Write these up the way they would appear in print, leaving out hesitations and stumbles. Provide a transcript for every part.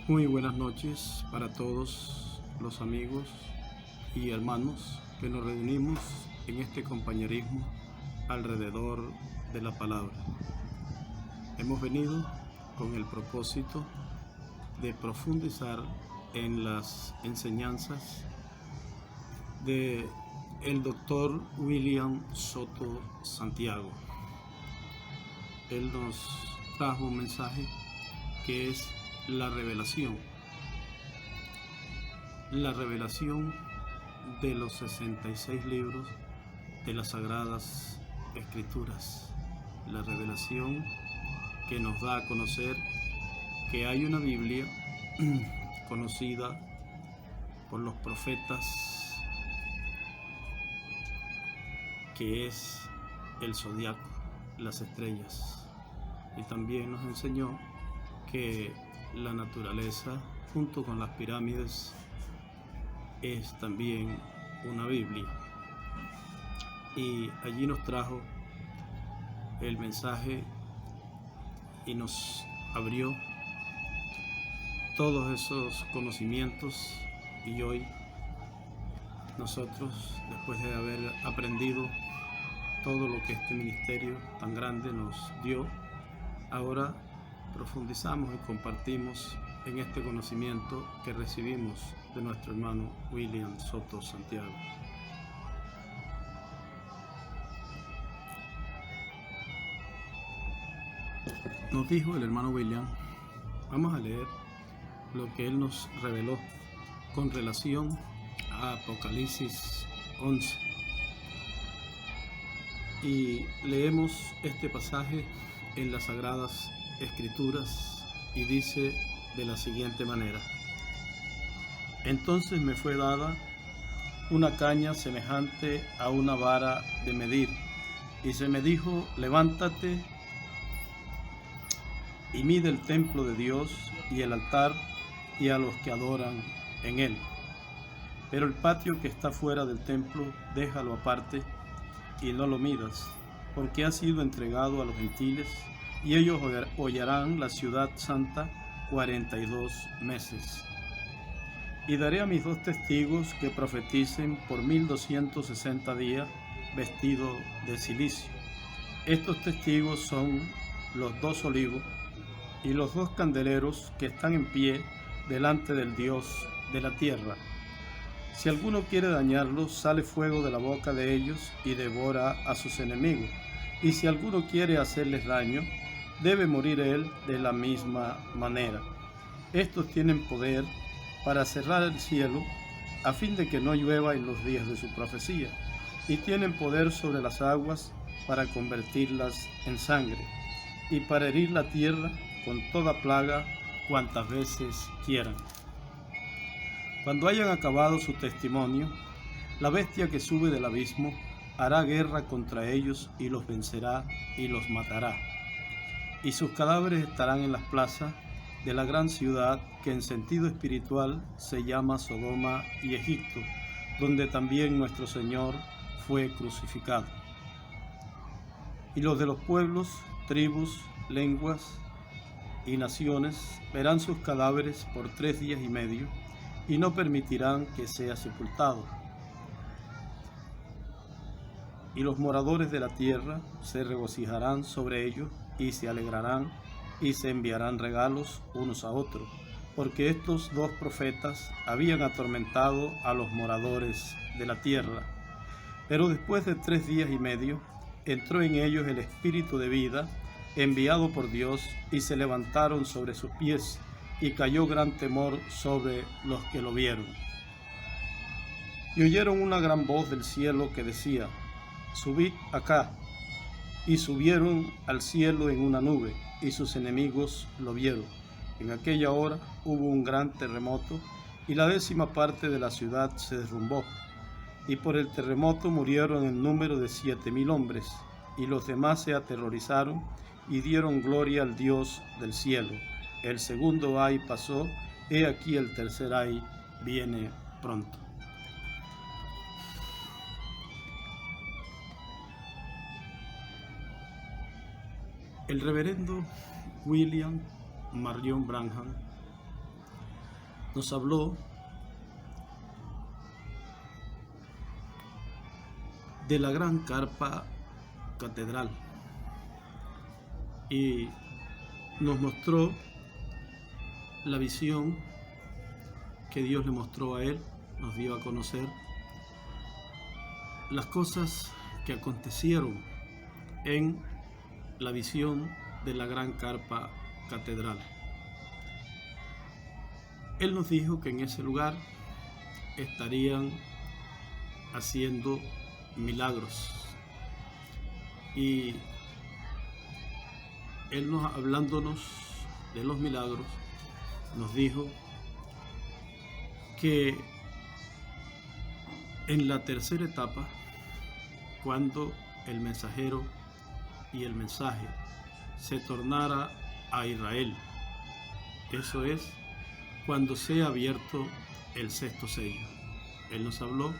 Muy buenas noches para todos los amigos y hermanos que nos reunimos en este compañerismo alrededor de la palabra. Hemos venido con el propósito de profundizar en las enseñanzas de el doctor William Soto Santiago. Él nos trajo un mensaje que es la revelación de los 66 libros de las Sagradas Escrituras, la revelación que nos da a conocer que hay una Biblia conocida por los profetas, que es el zodiaco, las estrellas, y también nos enseñó que la naturaleza junto con las pirámides es también una Biblia, y allí nos trajo el mensaje y nos abrió todos esos conocimientos, y hoy nosotros, después de haber aprendido todo lo que este ministerio tan grande nos dio, ahora profundizamos y compartimos en este conocimiento que recibimos de nuestro hermano William Soto Santiago. Nos dijo el hermano William, vamos a leer lo que él nos reveló con relación a Apocalipsis 11. Y leemos este pasaje en las Sagradas Escrituras y dice de la siguiente manera: Entonces me fue dada una caña semejante a una vara de medir, y se me dijo: levántate y mide el templo de Dios y el altar y a los que adoran en él. Pero el patio que está fuera del templo, déjalo aparte y no lo midas, porque ha sido entregado a los gentiles, y ellos hollarán la ciudad santa 42 meses. Y daré a mis 2 testigos que profeticen por 1260 días vestidos de cilicio. Estos testigos son los 2 olivos y los 2 candeleros que están en pie delante del Dios de la tierra. Si alguno quiere dañarlos, sale fuego de la boca de ellos y devora a sus enemigos. Y si alguno quiere hacerles daño, debe morir él de la misma manera. Estos tienen poder para cerrar el cielo, a fin de que no llueva en los días de su profecía, y tienen poder sobre las aguas para convertirlas en sangre, y para herir la tierra con toda plaga cuantas veces quieran. Cuando hayan acabado su testimonio, la bestia que sube del abismo hará guerra contra ellos y los vencerá y los matará. Y sus cadáveres estarán en las plazas de la gran ciudad que en sentido espiritual se llama Sodoma y Egipto, donde también nuestro Señor fue crucificado. Y los de los pueblos, tribus, lenguas y naciones verán sus cadáveres por 3 días y medio, y no permitirán que sea sepultado. Y los moradores de la tierra se regocijarán sobre ellos y se alegrarán y se enviarán regalos unos a otros, porque estos 2 profetas habían atormentado a los moradores de la tierra. Pero después de 3 días y medio entró en ellos el espíritu de vida enviado por Dios, y se levantaron sobre sus pies, y cayó gran temor sobre los que lo vieron. Y oyeron una gran voz del cielo que decía: subid acá. Y subieron al cielo en una nube, y sus enemigos lo vieron. En aquella hora hubo un gran terremoto, y la 10ª parte de la ciudad se derrumbó. Y por el terremoto murieron en número de 7000 hombres, y los demás se aterrorizaron y dieron gloria al Dios del cielo. El segundo ay pasó, he aquí el tercer ay viene pronto. El reverendo William Marion Branham nos habló de la gran carpa catedral y nos mostró la visión que Dios le mostró a él, nos dio a conocer las cosas que acontecieron en la visión de la gran carpa catedral. Él nos dijo que en ese lugar estarían haciendo milagros, y él hablándonos de los milagros, nos dijo que en la tercera etapa, cuando el mensajero y el mensaje se tornara a Israel, eso es, cuando sea abierto el sexto sello. Él nos habló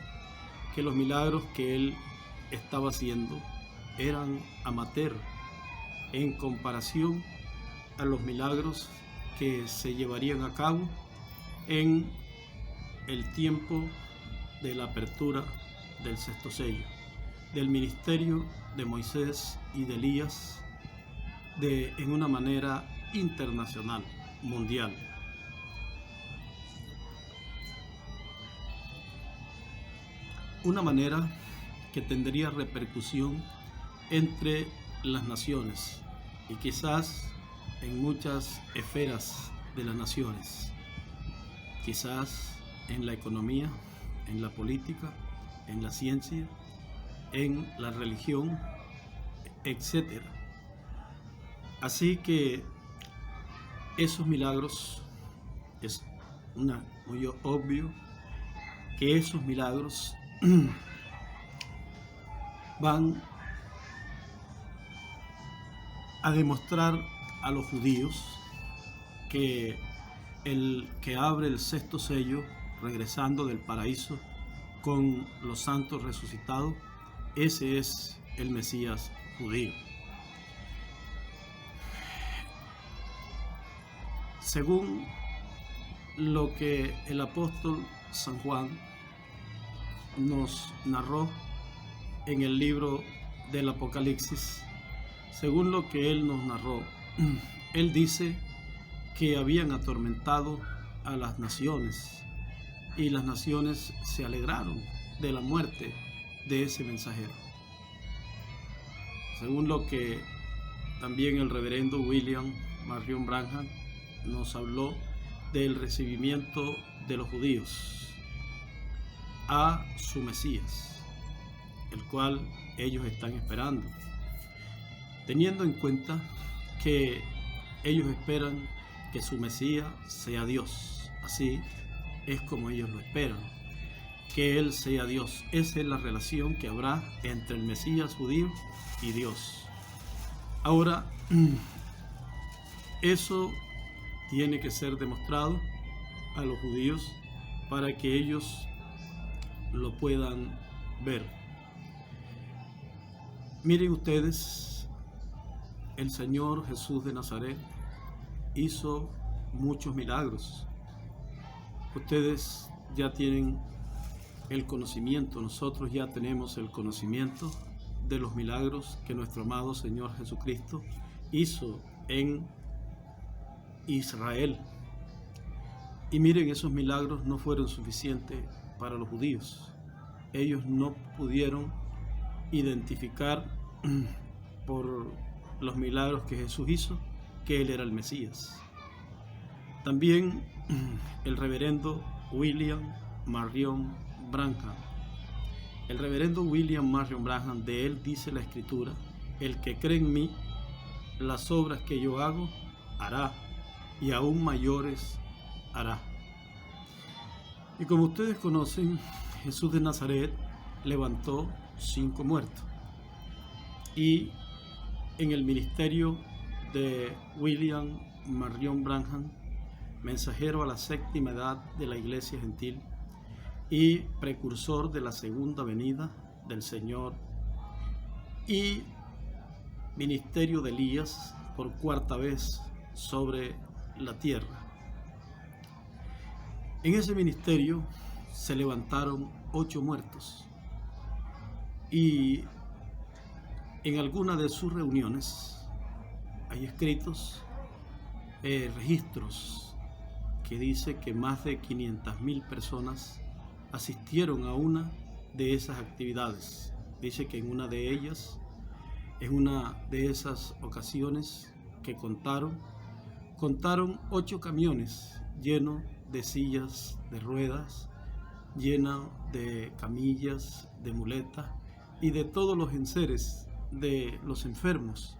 que los milagros que él estaba haciendo eran amateur en comparación a los milagros que se llevarían a cabo en el tiempo de la apertura del sexto sello, del ministerio de Moisés y de Elías, en una manera internacional, mundial. Una manera que tendría repercusión entre las naciones y quizás en muchas esferas de las naciones, quizás en la economía, en la política, en la ciencia, en la religión, etc. Así que esos milagros, es muy obvio que esos milagros van a demostrar a los judíos que el que abre el sexto sello, regresando del paraíso con los santos resucitados, ese es el Mesías judío. Según lo que el apóstol San Juan nos narró en el libro del Apocalipsis, según lo que él nos narró, él dice que habían atormentado a las naciones y las naciones se alegraron de la muerte de ese mensajero. Según lo que también el reverendo William Marion Branham nos habló del recibimiento de los judíos a su Mesías, el cual ellos están esperando, teniendo en cuenta que ellos esperan que su Mesías sea Dios. Así es como ellos lo esperan, que Él sea Dios. Esa es la relación que habrá entre el Mesías judío y Dios. Ahora, eso tiene que ser demostrado a los judíos para que ellos lo puedan ver. Miren ustedes, el Señor Jesús de Nazaret hizo muchos milagros. Ustedes ya tienen el conocimiento, nosotros ya tenemos el conocimiento de los milagros que nuestro amado Señor Jesucristo hizo en Israel. Y miren, esos milagros no fueron suficientes para los judíos. Ellos no pudieron identificar por los milagros que Jesús hizo que Él era el Mesías. También el reverendo William Marion Branham. El reverendo William Marion Branham, de él dice la Escritura: el que cree en mí, las obras que yo hago, hará, y aún mayores hará. Y como ustedes conocen, Jesús de Nazaret levantó 5 muertos. Y en el ministerio de William Marion Branham, mensajero a la séptima edad de la Iglesia Gentil y precursor de la segunda venida del Señor, y ministerio de Elías por 4ª vez sobre la tierra. En ese ministerio se levantaron 8 muertos y en alguna de sus reuniones hay escritos registros que dice que más de 500.000 personas asistieron a una de esas actividades. Dice que en una de esas ocasiones que contaron 8 camiones llenos de sillas de ruedas, llenos de camillas, de muletas y de todos los enseres de los enfermos.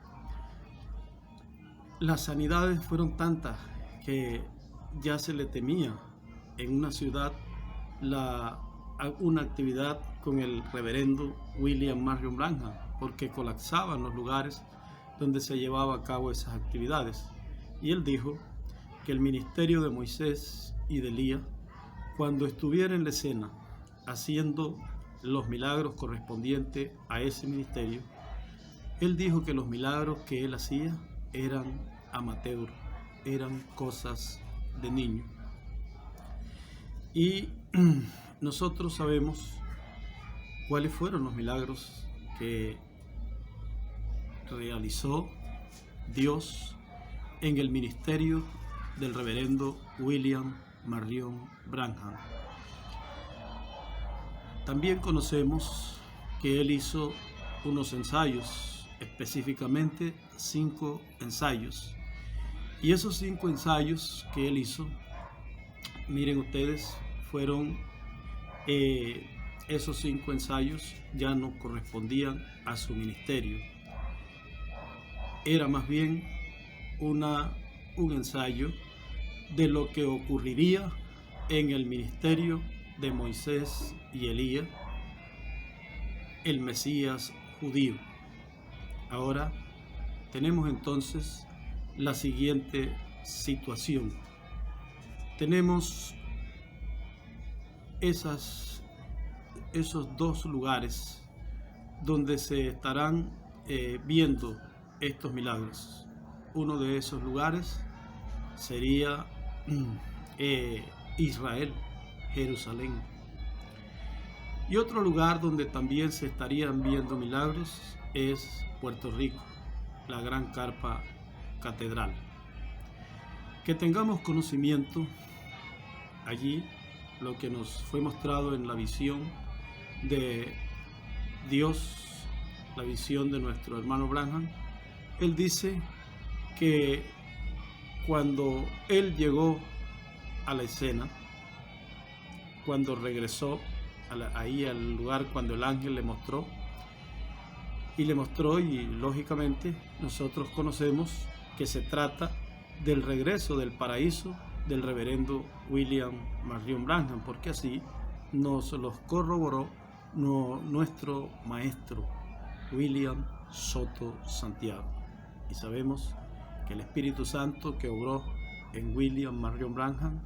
Las sanidades fueron tantas que ya se le temía en una ciudad una actividad con el reverendo William Marion Branham, porque colapsaban los lugares donde se llevaba a cabo esas actividades. Y él dijo que el ministerio de Moisés y de Elías, cuando estuviera en la escena haciendo los milagros correspondientes a ese ministerio, él dijo que los milagros que él hacía eran amateur, eran cosas de niño. Y nosotros sabemos cuáles fueron los milagros que realizó Dios en el ministerio del reverendo William Marion Branham. También conocemos que él hizo unos ensayos, específicamente 5 ensayos. Y esos 5 ensayos que él hizo, miren ustedes, fueron esos 5 ensayos ya no correspondían a su ministerio. Era más bien un ensayo de lo que ocurriría en el ministerio de Moisés y Elías, el Mesías judío. Ahora tenemos entonces la siguiente situación. Tenemos esos 2 lugares donde se estarán viendo estos milagros. Uno de esos lugares sería Israel, Jerusalén. Y otro lugar donde también se estarían viendo milagros es Puerto Rico, la Gran Carpa Catedral. Que tengamos conocimiento allí lo que nos fue mostrado en la visión de Dios, la visión de nuestro hermano Branham. Él dice que cuando él llegó a la escena, cuando regresó ahí al lugar, cuando el ángel le mostró, y lógicamente nosotros conocemos que se trata del regreso del paraíso del reverendo William Marion Branham, porque así nos los corroboró nuestro maestro William Soto Santiago. Y sabemos que el Espíritu Santo que obró en William Marion Branham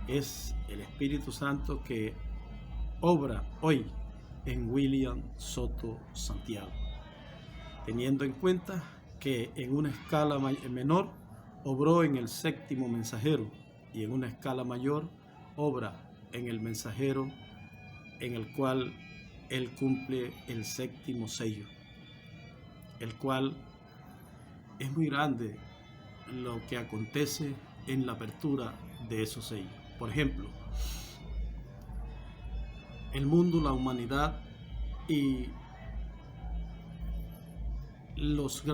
es el Espíritu Santo que obra hoy en William Soto Santiago, teniendo en cuenta que en una escala menor obró en el 7º mensajero y en una escala mayor obra en el mensajero en el cual él cumple el 7º sello, el cual es muy grande lo que acontece en la apertura de esos sellos. Por ejemplo, el mundo, la humanidad y los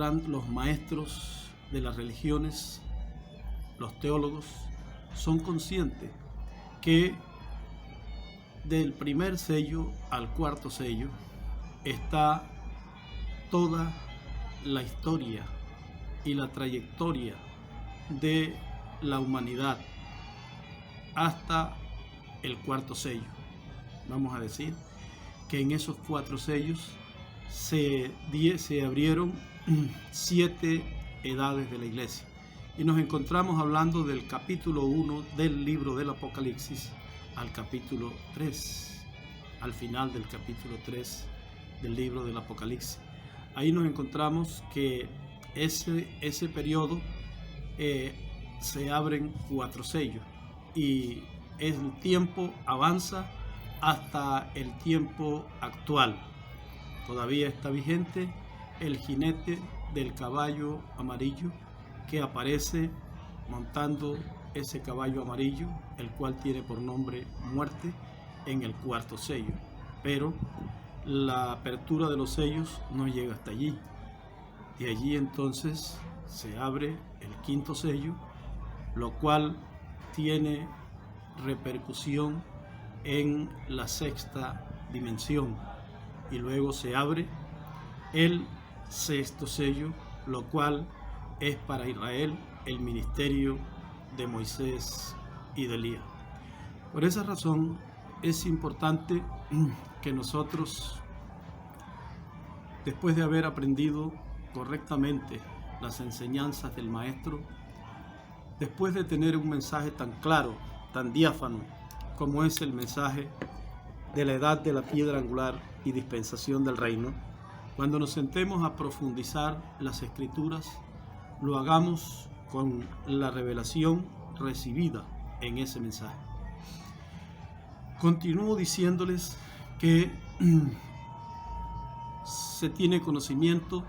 maestros de las religiones, los teólogos, son conscientes que del primer sello al 4º sello está toda la historia y la trayectoria de la humanidad hasta el 4º sello. Vamos a decir que en esos 4 sellos se abrieron 7 edades de la iglesia. Y nos encontramos hablando del capítulo 1 del libro del Apocalipsis al capítulo 3, al final del capítulo 3 del libro del Apocalipsis. Ahí nos encontramos que ese periodo se abren 4 sellos y el tiempo avanza hasta el tiempo actual. Todavía está vigente el jinete del caballo amarillo que aparece montando ese caballo amarillo, el cual tiene por nombre muerte, en el cuarto sello. Pero la apertura de los sellos no llega hasta allí. De allí entonces se abre el quinto sello, lo cual tiene repercusión en la sexta dimensión, y luego se abre el sexto sello, lo cual es para Israel el ministerio de Moisés y de Elías. Por esa razón es importante que nosotros, después de haber aprendido correctamente las enseñanzas del Maestro, después de tener un mensaje tan claro, tan diáfano, como es el mensaje de la edad de la piedra angular y dispensación del reino, cuando nos sentemos a profundizar las Escrituras, lo hagamos con la revelación recibida en ese mensaje. Continúo diciéndoles que se tiene conocimiento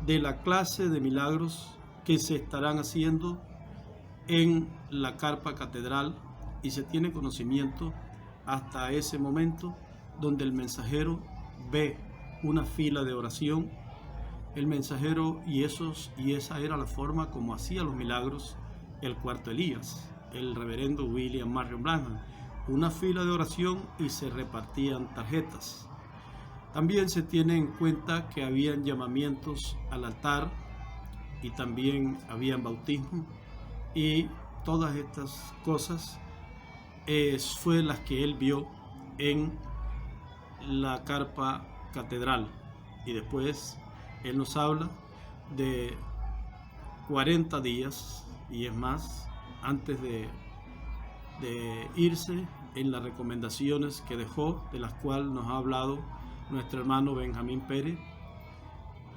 de la clase de milagros que se estarán haciendo en la carpa catedral, y se tiene conocimiento hasta ese momento donde el mensajero ve una fila de oración. El mensajero, y esa era la forma como hacía los milagros el cuarto Elías, el reverendo William Marion Branham, una fila de oración y se repartían tarjetas. También se tiene en cuenta que habían llamamientos al altar y también habían bautismo, y todas estas cosas fue las que él vio en la carpa catedral. Y después él nos habla de 40 días, y es más, antes de irse, en las recomendaciones que dejó, de las cuales nos ha hablado nuestro hermano Benjamín Pérez.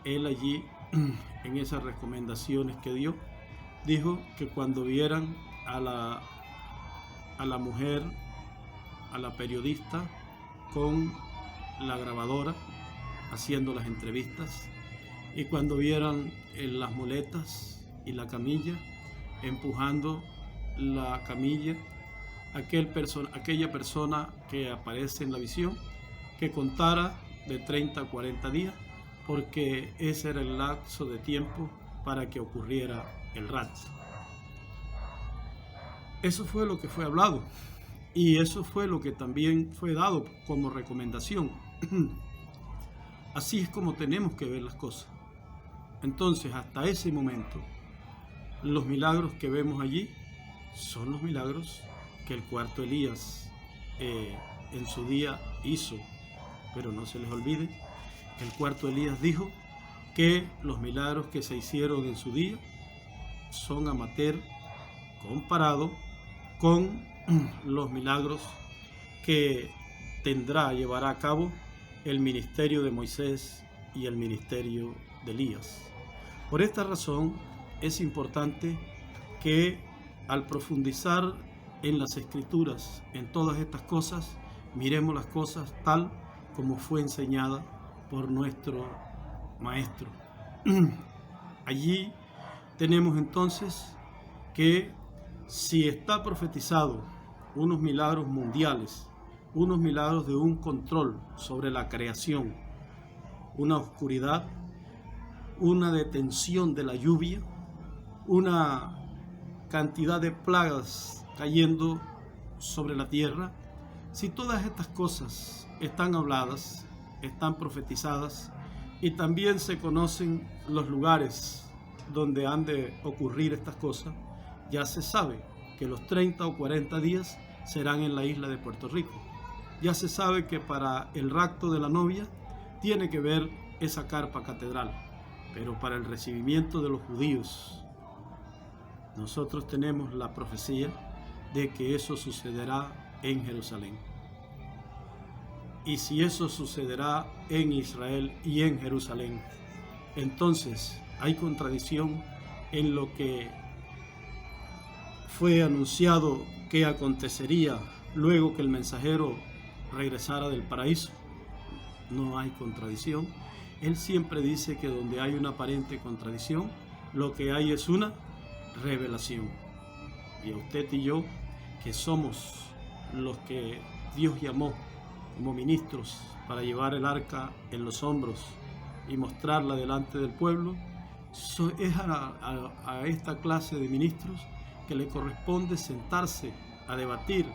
Él allí, en esas recomendaciones que dio, dijo que cuando vieran a la mujer, a la periodista con la grabadora haciendo las entrevistas, y cuando vieran las muletas y la camilla, empujando la camilla, aquella persona que aparece en la visión, que contara de 30 a 40 días, porque ese era el lapso de tiempo para que ocurriera el rapto. Eso fue lo que fue hablado, y eso fue lo que también fue dado como recomendación. Así es como tenemos que ver las cosas. Entonces, hasta ese momento, los milagros que vemos allí son los milagros que el cuarto Elías en su día hizo. Pero no se les olvide, el cuarto Elías dijo que los milagros que se hicieron en su día son amateur comparado con los milagros que llevará a cabo el ministerio de Moisés y el ministerio de Elías. Por esta razón es importante que al profundizar en las Escrituras, en todas estas cosas, miremos las cosas tal como fue enseñada por nuestro Maestro. Allí tenemos entonces que si está profetizado unos milagros mundiales, unos milagros de un control sobre la creación, una oscuridad, una detención de la lluvia, una cantidad de plagas cayendo sobre la tierra, si todas estas cosas están habladas, están profetizadas, y también se conocen los lugares donde han de ocurrir estas cosas, ya se sabe que los 30 o 40 días serán en la isla de Puerto Rico. Ya se sabe que para el rapto de la novia tiene que ver esa carpa catedral, pero para el recibimiento de los judíos, nosotros tenemos la profecía de que eso sucederá en Jerusalén. Y si eso sucederá en Israel y en Jerusalén, entonces hay contradicción en lo que fue anunciado qué acontecería luego que el mensajero regresara del paraíso. No hay contradicción. Él siempre dice que donde hay una aparente contradicción, lo que hay es una revelación. Y a usted y yo, que somos los que Dios llamó como ministros para llevar el arca en los hombros y mostrarla delante del pueblo, es a esta clase de ministros que le corresponde sentarse a debatir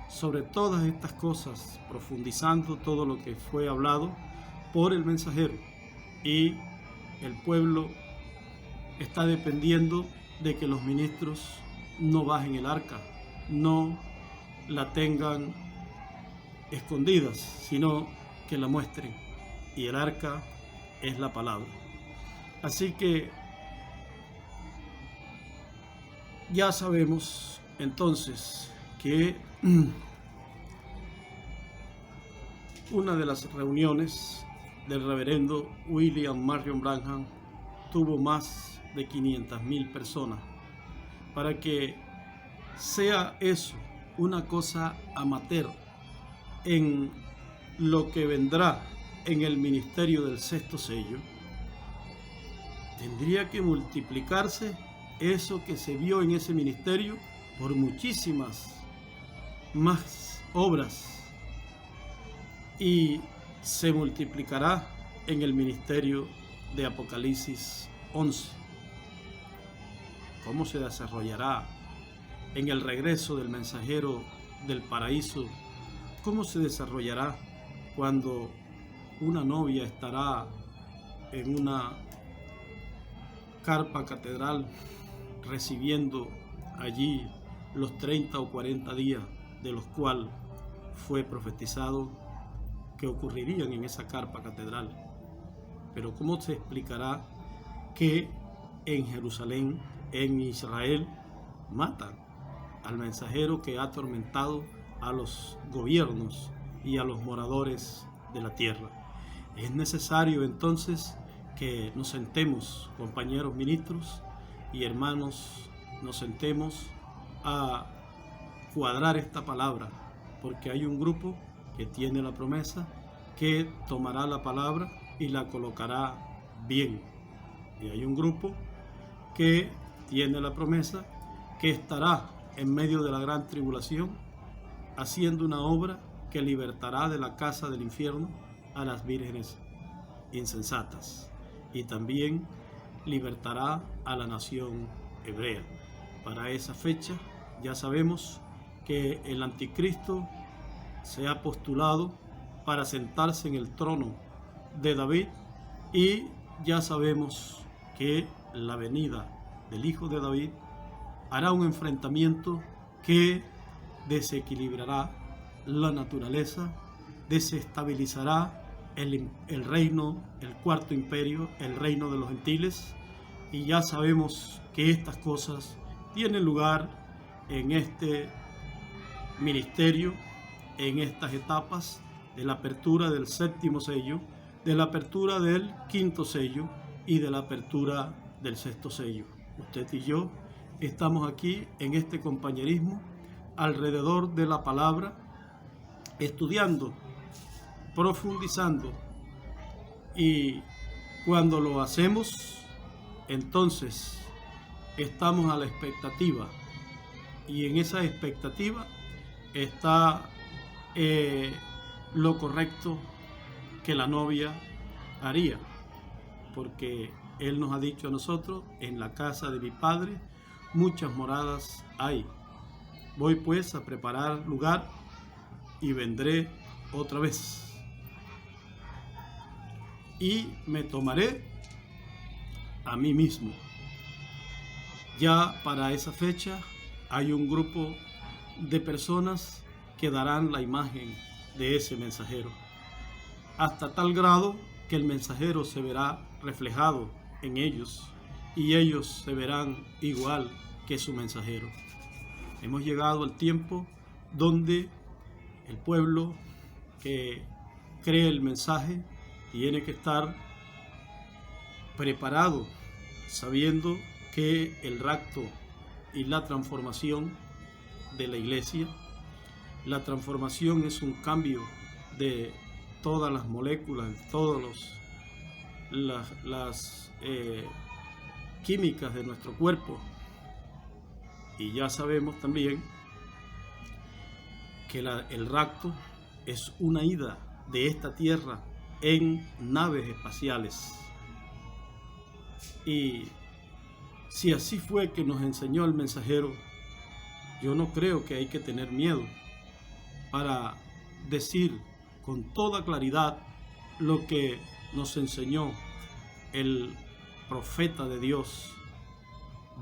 sobre todas estas cosas, profundizando todo lo que fue hablado por el mensajero. Y el pueblo está dependiendo de que los ministros no bajen el arca, no la tengan escondidas, sino que la muestren. Y el arca es la palabra. Así que ya sabemos entonces que una de las reuniones del reverendo William Marion Branham tuvo más de 500,000 personas. Para que sea eso una cosa amateur en lo que vendrá en el ministerio del sexto sello, tendría que multiplicarse eso que se vio en ese ministerio por muchísimas más obras, y se multiplicará en el ministerio de Apocalipsis 11. ¿Cómo se desarrollará en el regreso del mensajero del paraíso? ¿Cómo se desarrollará cuando una novia estará en una carpa catedral recibiendo allí los 30 o 40 días de los cuales fue profetizado que ocurrirían en esa carpa catedral? Pero ¿cómo se explicará que en Jerusalén, en Israel, matan al mensajero que ha atormentado a los gobiernos y a los moradores de la tierra? Es necesario entonces que nos sentemos, compañeros ministros y hermanos, nos sentemos a cuadrar esta palabra, porque hay un grupo que tiene la promesa, que tomará la palabra y la colocará bien. Y hay un grupo que tiene la promesa, que estará en medio de la gran tribulación, haciendo una obra que libertará de la casa del infierno a las vírgenes insensatas, y también libertará a la nación hebrea. Para esa fecha ya sabemos que el anticristo se ha postulado para sentarse en el trono de David, y ya sabemos que la venida del hijo de David hará un enfrentamiento que desequilibrará la naturaleza, desestabilizará el reino, el cuarto imperio, el reino de los gentiles, y ya sabemos que estas cosas tienen lugar en este ministerio, en estas etapas de la apertura del séptimo sello, de la apertura del quinto sello y de la apertura del sexto sello. Usted y yo estamos aquí en este compañerismo alrededor de la palabra, estudiando, profundizando, y cuando lo hacemos, entonces estamos a la expectativa, y en esa expectativa está lo correcto que la novia haría, porque Él nos ha dicho a nosotros: en la casa de mi Padre muchas moradas hay. Voy pues a preparar lugar y vendré otra vez, y me tomaré a mí mismo. Ya para esa fecha hay un grupo de personas que darán la imagen de ese mensajero, hasta tal grado que el mensajero se verá reflejado en ellos, y ellos se verán igual que su mensajero. Hemos llegado al tiempo donde el pueblo que cree el mensaje tiene que estar preparado, sabiendo que el rapto y la transformación de la iglesia. La transformación es un cambio de todas las moléculas, todas las químicas de nuestro cuerpo. Y ya sabemos también que el rapto es una ida de esta tierra en naves espaciales. Y si así fue que nos enseñó el mensajero, yo no creo que hay que tener miedo para decir con toda claridad lo que nos enseñó el profeta de Dios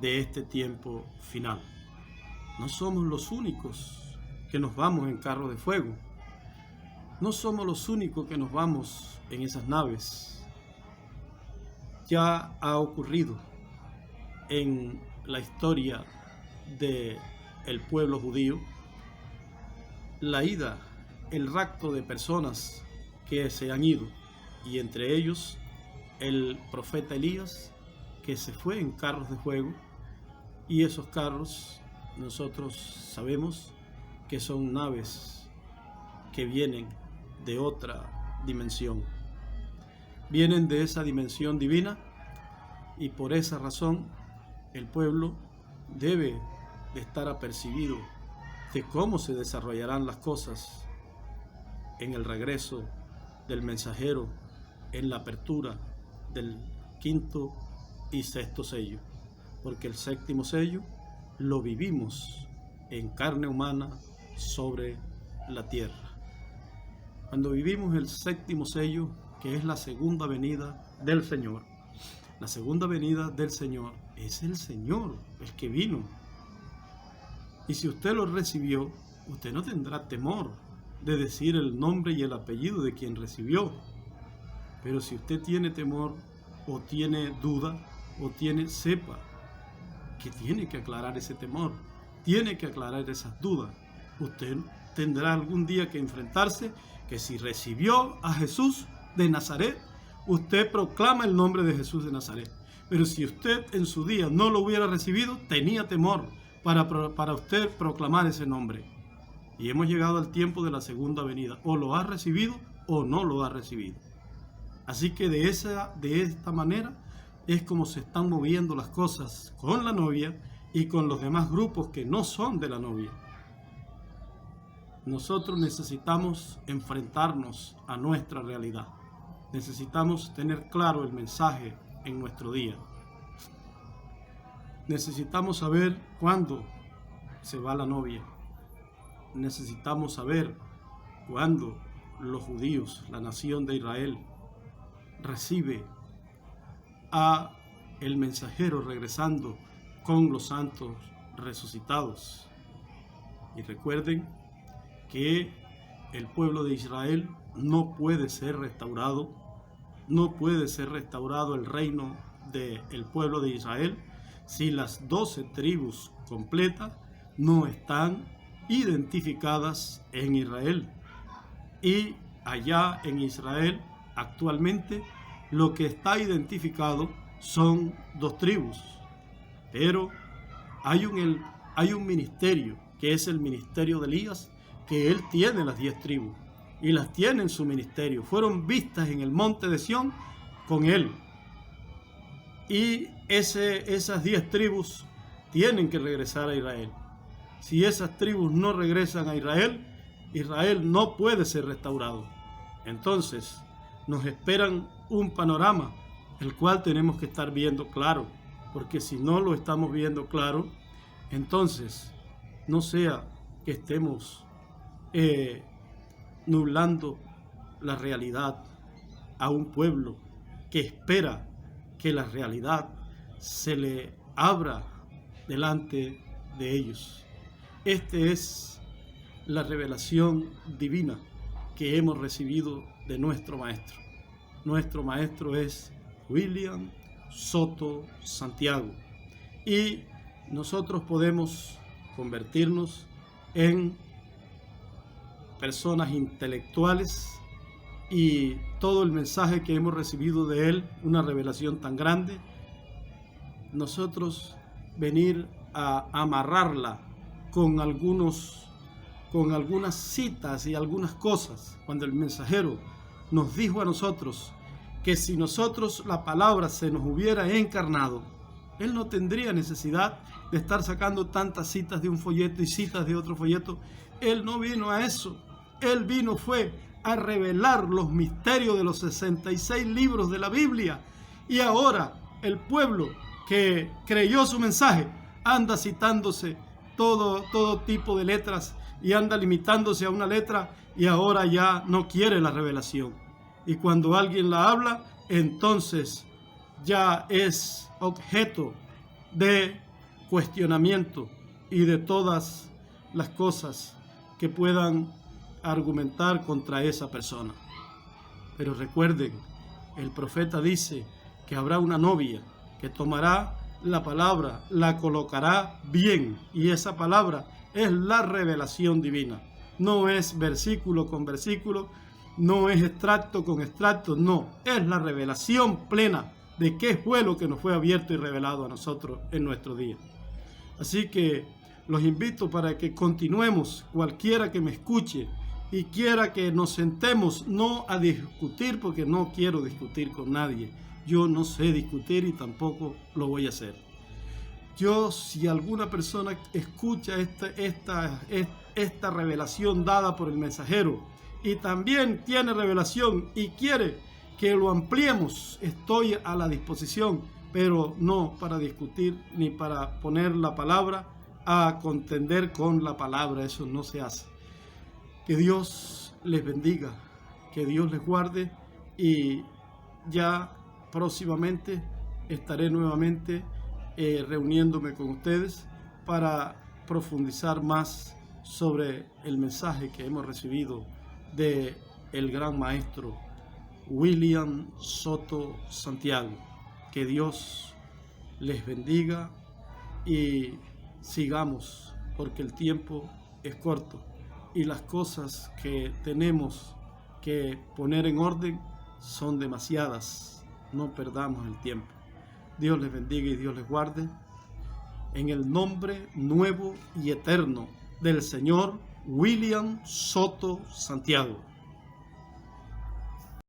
de este tiempo final. No somos los únicos que nos vamos en carros de fuego. No somos los únicos que nos vamos en esas naves. Ya ha ocurrido en la historia del pueblo judío la ida, el rapto de personas que se han ido, y entre ellos el profeta Elías, que se fue en carros de fuego, y esos carros nosotros sabemos que son naves que vienen de otra dimensión, vienen de esa dimensión divina, y por esa razón el pueblo debe de estar apercibido de cómo se desarrollarán las cosas en el regreso del mensajero, en la apertura del quinto y sexto sello, porque el séptimo sello lo vivimos en carne humana sobre la tierra. Cuando vivimos el séptimo sello, que es la segunda venida del Señor, la segunda venida del Señor es el Señor, el que vino. Y si usted lo recibió, usted no tendrá temor de decir el nombre y el apellido de quien recibió. Pero si usted tiene temor o tiene duda sepa que tiene que aclarar ese temor, tiene que aclarar esas dudas. Usted tendrá algún día que enfrentarse que si recibió a Jesús de Nazaret, usted proclama el nombre de Jesús de Nazaret. Pero si usted en su día no lo hubiera recibido, tenía temor para usted proclamar ese nombre. Y hemos llegado al tiempo de la segunda venida. O lo ha recibido o no lo ha recibido. Así que de esta manera es como se están moviendo las cosas con la novia y con los demás grupos que no son de la novia. Nosotros necesitamos enfrentarnos a nuestra realidad. Necesitamos tener claro el mensaje en nuestro día. Necesitamos saber cuándo se va la novia. Necesitamos saber cuándo los judíos, la nación de Israel, recibe a el mensajero regresando con los santos resucitados. Y recuerden que el pueblo de Israel no puede ser restaurado, no puede ser restaurado el reino del pueblo de Israel si las 12 tribus completas no están identificadas en Israel. Y allá en Israel actualmente lo que está identificado son 2 tribus, pero hay un ministerio que es el ministerio de Elías, que él tiene las 10 tribus y las tiene en su ministerio, fueron vistas en el monte de Sión con él. Y esas 10 tribus tienen que regresar a Israel. Si esas tribus no regresan a Israel, Israel no puede ser restaurado. Entonces, nos esperan un panorama, el cual tenemos que estar viendo claro, porque si no lo estamos viendo claro, entonces no sea que estemos nublando la realidad a un pueblo que espera que la realidad se le abra delante de ellos. Esta es la revelación divina que hemos recibido de nuestro maestro. Nuestro maestro es William Soto Santiago, y nosotros podemos convertirnos en personas intelectuales, y todo el mensaje que hemos recibido de él, una revelación tan grande, nosotros venir a amarrarla con algunas citas y algunas cosas, cuando el mensajero nos dijo a nosotros que si nosotros la palabra se nos hubiera encarnado, él no tendría necesidad de estar sacando tantas citas de un folleto y citas de otro folleto. Él no vino a eso. Él fue a revelar los misterios de los 66 libros de la Biblia. Y ahora el pueblo que creyó su mensaje anda citándose todo tipo de letras y anda limitándose a una letra, y ahora ya no quiere la revelación. Y cuando alguien la habla, entonces ya es objeto de cuestionamiento y de todas las cosas que puedan argumentar contra esa persona. Pero recuerden, el profeta dice que habrá una novia que tomará la palabra, la colocará bien, y esa palabra es la revelación divina. No es versículo con versículo, no es extracto con extracto, no, es la revelación plena de qué fue lo que nos fue abierto y revelado a nosotros en nuestro día. Así que los invito para que continuemos, cualquiera que me escuche y quiera que nos sentemos, no a discutir, porque no quiero discutir con nadie. Yo no sé discutir y tampoco lo voy a hacer. Si alguna persona escucha esta revelación dada por el mensajero y también tiene revelación y quiere que lo ampliemos, estoy a la disposición, pero no para discutir ni para poner la palabra a contender con la palabra. Eso no se hace. Que Dios les bendiga, que Dios les guarde, y ya próximamente estaré nuevamente reuniéndome con ustedes para profundizar más sobre el mensaje que hemos recibido de el gran maestro William Soto Santiago. Que Dios les bendiga y sigamos, porque el tiempo es corto y las cosas que tenemos que poner en orden son demasiadas. No perdamos el tiempo. Dios les bendiga y Dios les guarde. En el nombre nuevo y eterno del Señor William Soto Santiago.